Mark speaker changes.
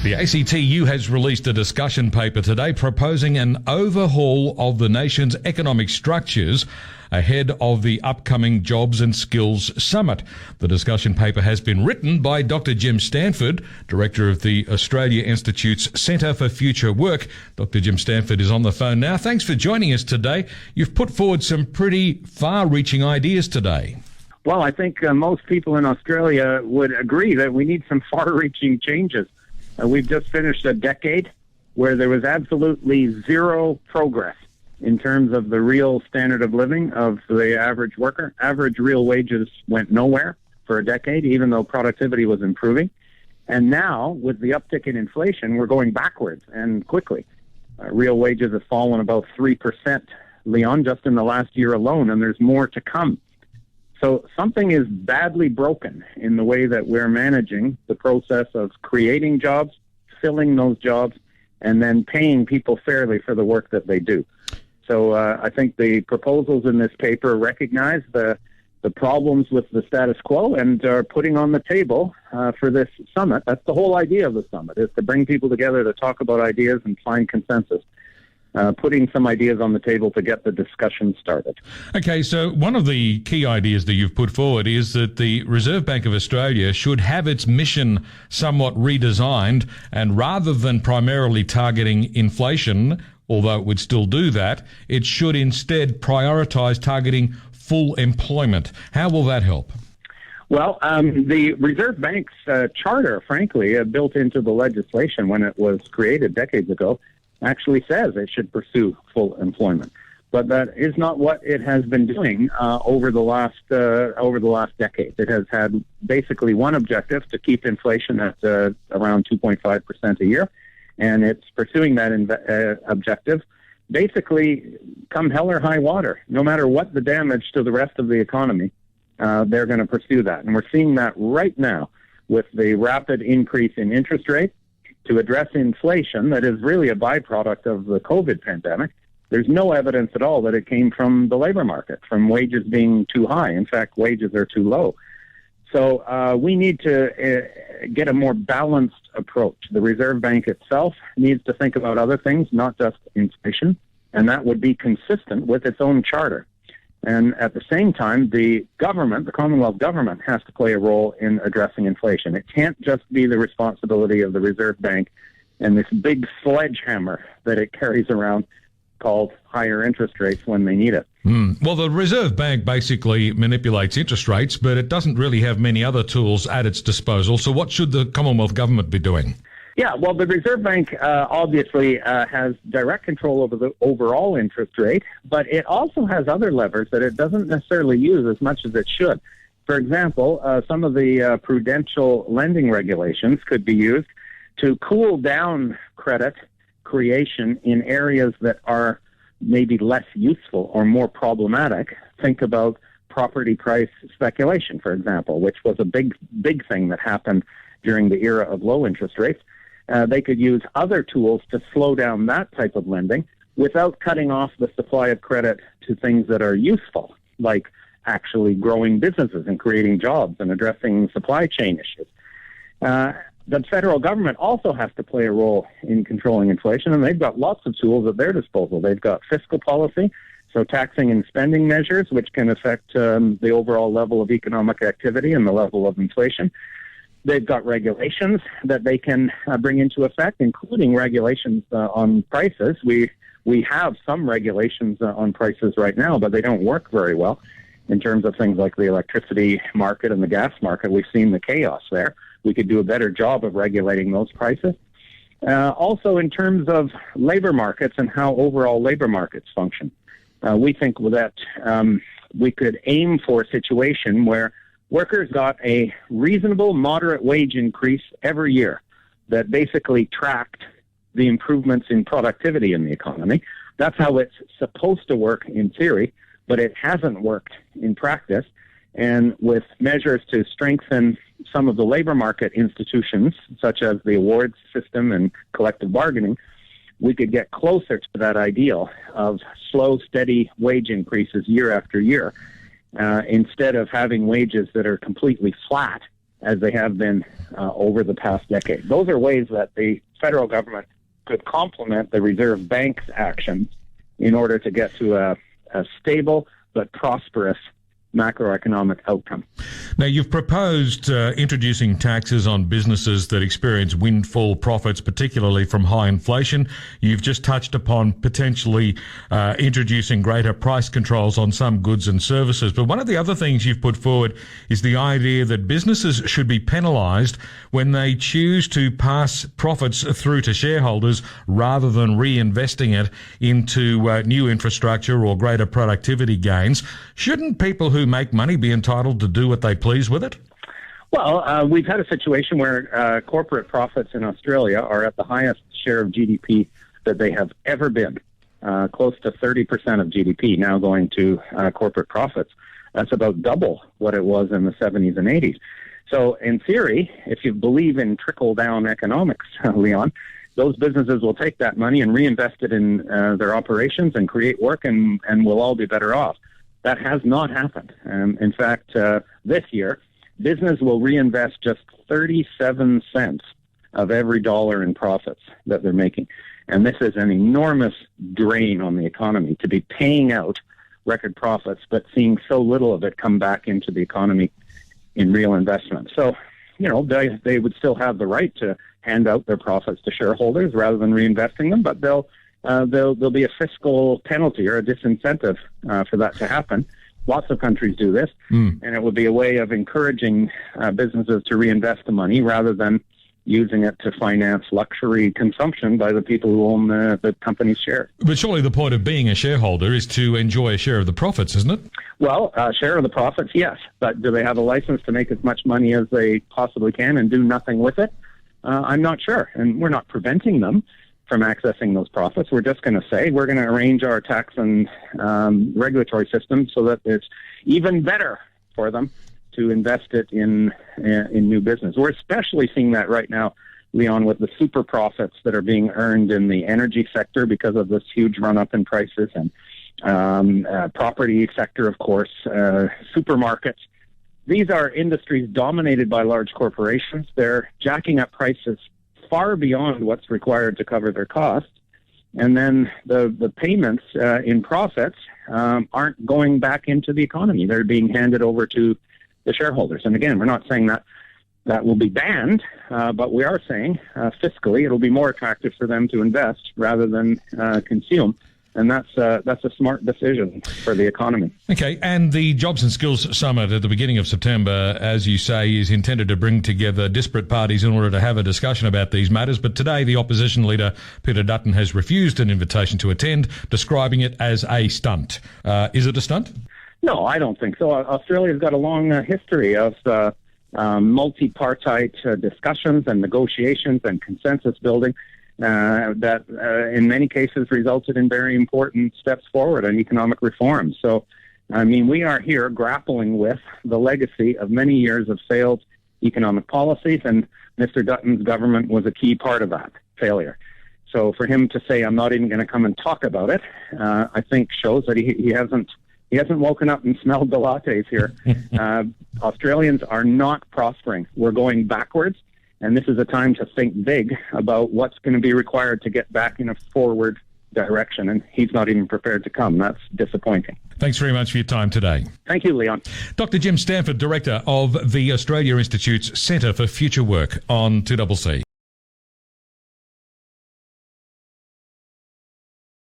Speaker 1: The ACTU has released a discussion paper today proposing an overhaul of the nation's economic structures ahead of the upcoming Jobs and Skills Summit. The discussion paper has been written by Dr Jim Stanford, Director of the Australia Institute's Centre for Future Work. Dr Jim Stanford is on the phone now. Thanks for joining us today. You've put forward some pretty far-reaching ideas today.
Speaker 2: Well, I think most people in Australia would agree that we need some far-reaching changes. We've just finished a decade where there was absolutely zero progress in terms of the real standard of living of the average worker. Average real wages went nowhere for a decade, even though productivity was improving. And now, with the uptick in inflation, we're going backwards and quickly. Real wages have fallen about 3%, Leon, just in the last year alone, and there's more to come. So something is badly broken in the way that we're managing the process of creating jobs, filling those jobs, and then paying people fairly for the work that they do. So I think the proposals in this paper recognize the problems with the status quo and are putting on the table for this summit. That's the whole idea of the summit, is to bring people together to talk about ideas and find consensus. Putting some ideas on the table to get the discussion started.
Speaker 1: Okay, so one of the key ideas that you've put forward is that the Reserve Bank of Australia should have its mission somewhat redesigned, and rather than primarily targeting inflation, although it would still do that, it should instead prioritise targeting full employment. How will that help?
Speaker 2: Well, the Reserve Bank's charter, frankly, built into the legislation when it was created decades ago, actually says it should pursue full employment, but that is not what it has been doing over the last decade. It has had basically one objective: to keep inflation at around 2.5% a year, and it's pursuing that objective basically come hell or high water. No matter what the damage to the rest of the economy, they're going to pursue that, and we're seeing that right now with the rapid increase in interest rates. To address inflation that is really a byproduct of the COVID pandemic, there's no evidence at all that it came from the labor market, from wages being too high. In fact, wages are too low. So we need to get a more balanced approach. The Reserve Bank itself needs to think about other things, not just inflation, and that would be consistent with its own charter. And at the same time, the government, the Commonwealth government, has to play a role in addressing inflation. It can't just be the responsibility of the Reserve Bank and this big sledgehammer that it carries around called higher interest rates when they need it.
Speaker 1: Well, the Reserve Bank basically manipulates interest rates, but it doesn't really have many other tools at its disposal. So what should the Commonwealth government be doing?
Speaker 2: Yeah, well, the Reserve Bank obviously has direct control over the overall interest rate, but it also has other levers that it doesn't necessarily use as much as it should. For example, some of the prudential lending regulations could be used to cool down credit creation in areas that are maybe less useful or more problematic. Think about property price speculation, for example, which was a big thing that happened during the era of low interest rates. They could use other tools to slow down that type of lending without cutting off the supply of credit to things that are useful, like actually growing businesses and creating jobs and addressing supply chain issues. The federal government also has to play a role in controlling inflation, and they've got lots of tools at their disposal. They've got fiscal policy, so taxing and spending measures, which can affect the overall level of economic activity and the level of inflation. They've got regulations that they can bring into effect, including regulations on prices. We have some regulations on prices right now, but they don't work very well in terms of things like the electricity market and the gas market. We've seen the chaos there. We could do a better job of regulating those prices. Also, in terms of labor markets and how overall labor markets function, we think that we could aim for a situation where workers got a reasonable, moderate wage increase every year that basically tracked the improvements in productivity in the economy. That's how it's supposed to work in theory, but it hasn't worked in practice. And with measures to strengthen some of the labor market institutions, such as the awards system and collective bargaining, we could get closer to that ideal of slow, steady wage increases year after year, instead of having wages that are completely flat as they have been over the past decade. Those are ways that the federal government could complement the Reserve Bank's actions in order to get to a stable but prosperous macroeconomic outcome.
Speaker 1: Now, you've proposed introducing taxes on businesses that experience windfall profits, particularly from high inflation. You've just touched upon potentially introducing greater price controls on some goods and services. But one of the other things you've put forward is the idea that businesses should be penalised when they choose to pass profits through to shareholders rather than reinvesting it into new infrastructure or greater productivity gains. Shouldn't people who make money be entitled to do what they please with it?
Speaker 2: Well, we've had a situation where corporate profits in Australia are at the highest share of GDP that they have ever been, close to 30% of GDP now going to corporate profits. That's about double what it was in the 70s and 80s. So in theory, if you believe in trickle-down economics, Leon, those businesses will take that money and reinvest it in their operations and create work, and we'll all be better off. That has not happened. In fact, this year, business will reinvest just 37 cents of every dollar in profits that they're making. And this is an enormous drain on the economy to be paying out record profits, but seeing so little of it come back into the economy in real investment. So, they would still have the right to hand out their profits to shareholders rather than reinvesting them, but there'll be a fiscal penalty or a disincentive for that to happen. Lots of countries do this, and it would be a way of encouraging businesses to reinvest the money rather than using it to finance luxury consumption by the people who own the company's share.
Speaker 1: But surely the point of being a shareholder is to enjoy a share of the profits, isn't it?
Speaker 2: Well, share of the profits, yes. But do they have a license to make as much money as they possibly can and do nothing with it? I'm not sure. And we're not preventing them from accessing those profits. We're just going to say we're going to arrange our tax and regulatory system so that it's even better for them to invest it in new business. We're especially seeing that right now, Leon, with the super profits that are being earned in the energy sector because of this huge run-up in prices, and property sector, of course, supermarkets. These are industries dominated by large corporations. They're jacking up prices far beyond what's required to cover their costs. And then the payments in profits aren't going back into the economy. They're being handed over to the shareholders. And again, we're not saying that will be banned, but we are saying fiscally it'll be more attractive for them to invest rather than consume. And that's a smart decision for the economy.
Speaker 1: Okay, and the Jobs and Skills Summit at the beginning of September, as you say, is intended to bring together disparate parties in order to have a discussion about these matters. But today, the opposition leader, Peter Dutton, has refused an invitation to attend, describing it as a stunt. Is it a stunt?
Speaker 2: No, I don't think so. Australia's got a long history of multi-partite discussions and negotiations and consensus building. That in many cases resulted in very important steps forward on economic reform. So, we are here grappling with the legacy of many years of failed economic policies, and Mr. Dutton's government was a key part of that failure. So for him to say, I'm not even going to come and talk about it, I think shows that he hasn't woken up and smelled the lattes here. Australians are not prospering. We're going backwards. And this is a time to think big about what's going to be required to get back in a forward direction. And he's not even prepared to come. That's disappointing.
Speaker 1: Thanks very much for your time today.
Speaker 2: Thank you, Leon.
Speaker 1: Dr. Jim Stanford, Director of the Australia Institute's Centre for Future Work on 2CC.